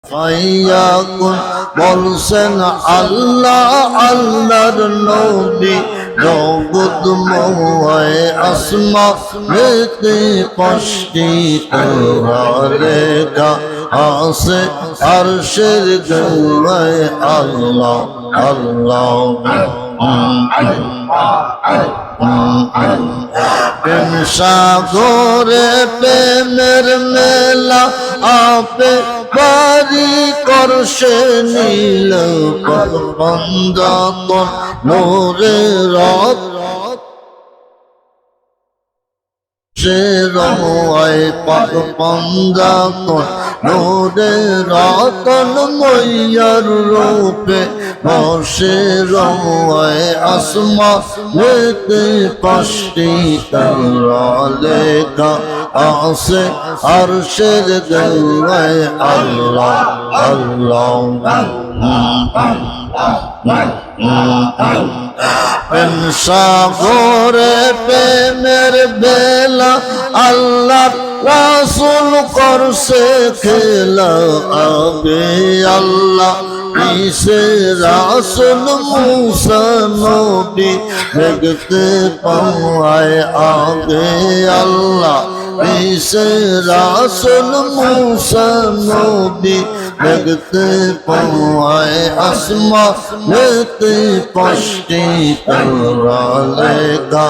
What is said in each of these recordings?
ফাইয়াকুন বলছেন আল্লাহ আল্লাহর নবী জগৎময় আসমানেতে কষ্টি রেখা আছে আরশের গৌরায় আল্লাহ আল্লাহ প্রেম সাগরে প্রেমের মেলা আপে বাড়ি করছে নীল বন্ধ নোরে রথ সে রয় পাক পন্দাতন নোরে রতন মইয়ার রূপে বসে রয় আসমা লেতে কষ্টি লেখা আছে আরশের গৌরায় আল্লাহ আল্লাহ প্রেম সাগরে প্রেমের বেলা আল্লাহ রাসূল করছে খেলা আবে আল্লাহ পিছে রাসূল মুসা নবী দেখতে পাওয়ায় আগে আল্লাহ পিছে রাসূল মুসা নবী দেখতে পাওয়ায় আসমানেতে কষ্টি লেখা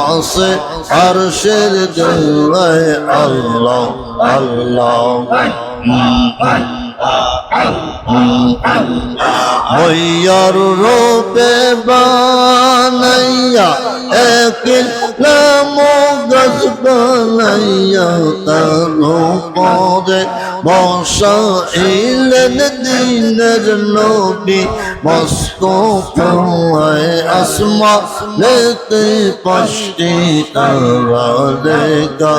আছে আরশের গৌরায় আল্লাহ আল্লাহ মইয়ার রূপে বানাইয়া একিল মগজ বানাইয়া তার পদে বসাইলেন দিনের নবী মস্ত পাওয়ায় আসমানেতে কষ্টি লেখা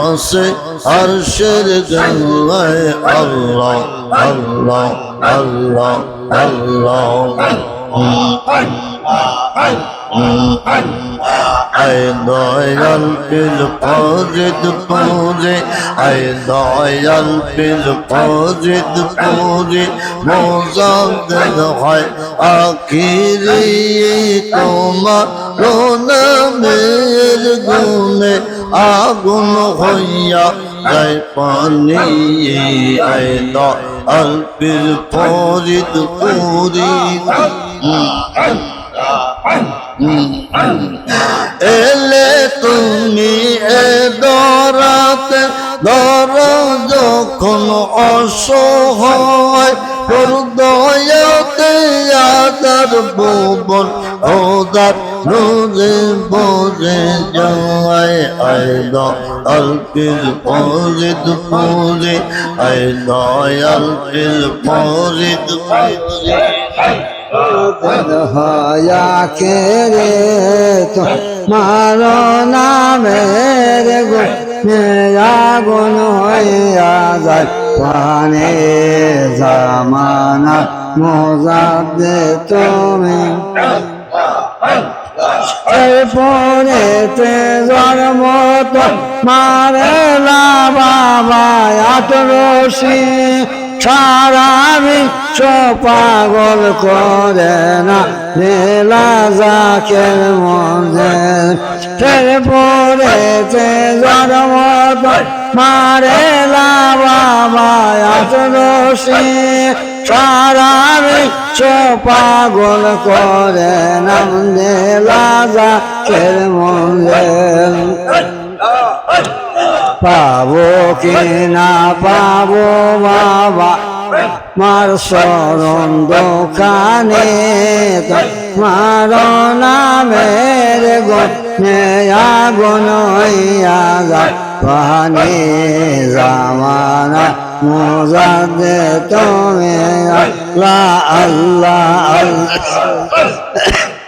আছে আরশের গৌরায় আল্লাহ আল্লাহ আল্লাহ আল্লাহ আয় দয়াল পিল ফরিদ পুরে আয় দয়াল পিল ফরিদ পুরে মোজাদ্দেদ হয় আখিরি তোমার নামের গুণে আগুন হইয়া যায় পানি আয় দয়াল পিল ফরিদ পুরি এলে তুমি এ দরাতে দর যখন অসহায় দয়াতে আদার ভুবন ওদার নূরে বরে যায় আয় দয়াল পীর ফরিদ পুরে আয় দয়াল পীর ফরিদ পুরে হয়া কে রে তো মারো নামের গুণ হইয়া যায় পানে জামানা মোজাদ্দে তুমি এরপরে জন্ম তো মারে না বাবা আতরসি সারা বিশ্ব পাগল করে না লীলা জাকের মধ্যে এরপরে জন্ম তো মারে না বাবা আতরসি সারা বিশ্ব পাগল করে নাম লীলা জাকের মধ্যে পাবো কি না পাবো বাবা মার শরণ দোকানে মার নামের গুণে আগুন হইয়া যায় পানি জামানা মোজাদ্দে তুমি আল্লাহ আল্লাহ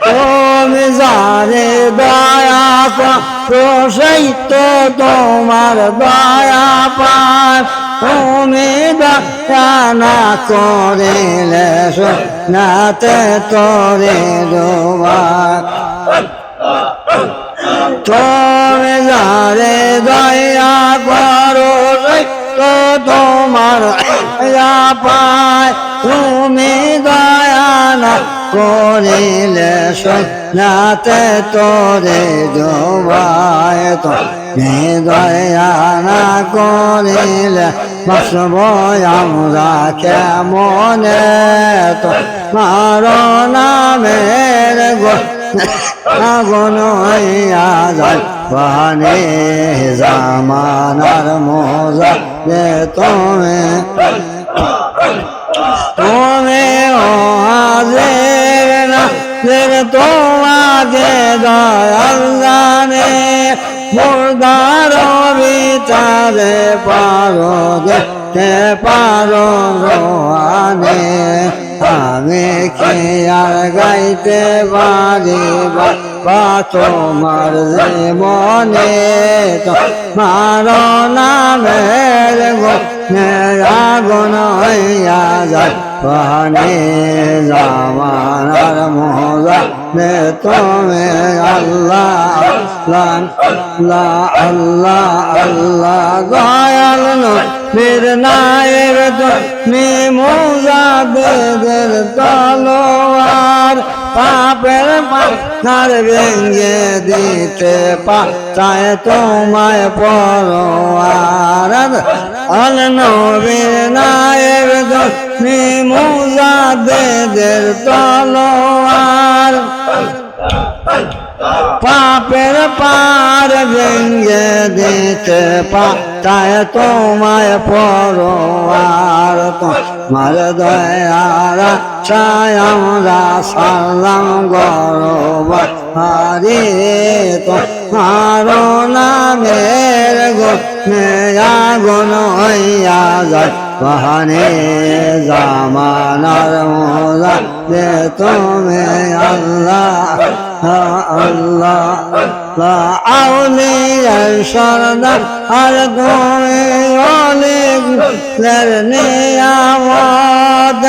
তুমি যারে দয়া করো সেই তো তোমার দয়া পায় তুমি দয়া না করিলে নাতে তোরে ডোবার তুমি যারে দয়া করো তো তোমার পায় তুমি দয়া না করিলে সোনাতে তোরে জবায় তো দয়া না করিলে বাসব আমরা কেমনে তো মারো নামের আগুন হইয়া যায় পানে জামানার মজা যে তুমি ও হাজির না তোমাকে দয়াল জানে মুর্দার বিচারে পারো দেখতে পারো রোয়ানে আমি কি আর গাইতে পারি বা তোমার মনে তো মারো নামের আগুন হইয়া যায় পানে জামানার মজা তুমি আল্লাহ আল্লাহ আল্লাহ আল্লাহ দয়াল নবীর নায়ের তুমি মুজাহিদের তলোয়ার পাপের পাথর ভেঙে দিতে পায় তোমায় পরোয়ার আল নবীর নায়ের তুমি মুজাহিদের তলোয়ার পাপের পার ভেঙে দিতে পায় তোমায় পরোয়ার তোমার দয়ার চাই আমরা সালাম গরব হারি তোমার নামের আগুন হইয়া যায় পাহানে জামানার মোজা যে তুমি আল্লাহ আল্লাহ আউলিয়ার সরদার আর তুমি অলিগের নিয়ামত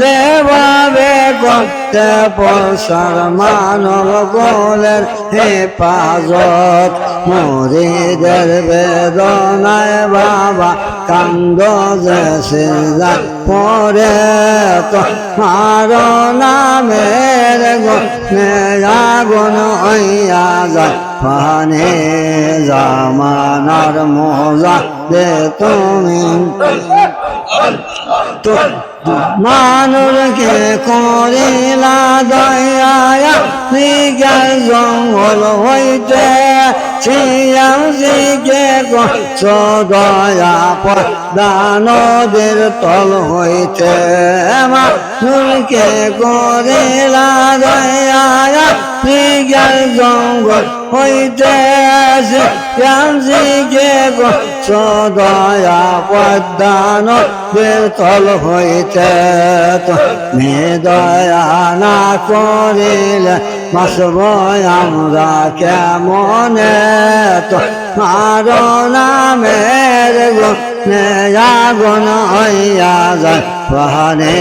লেভাবে করতে পরসার মানব গোলের হেফাজত মুরিদের বেদনায় বাবা কান্দ যে সিজা পরে তো মারো নামের আগুন হইয়া যায় পানে জামানার মজা দে তুমি তো মানুষকে করিলা দয়া নিগার জঙ্গল হইতে ছিয়াম শিখে দয়া দানদের তল হইতে মানুষকে করিলা দয়া নিগার জঙ্গল হইতে ছিয়াম শিখে দয়া দানদের তল হইতে তুমি দয়া না করিলে বাসব আমরা কেমনে তো মারো নামের আগুন হইয়া যায় পাহানে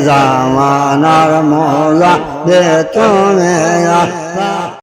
জামানার মজা যে তুমি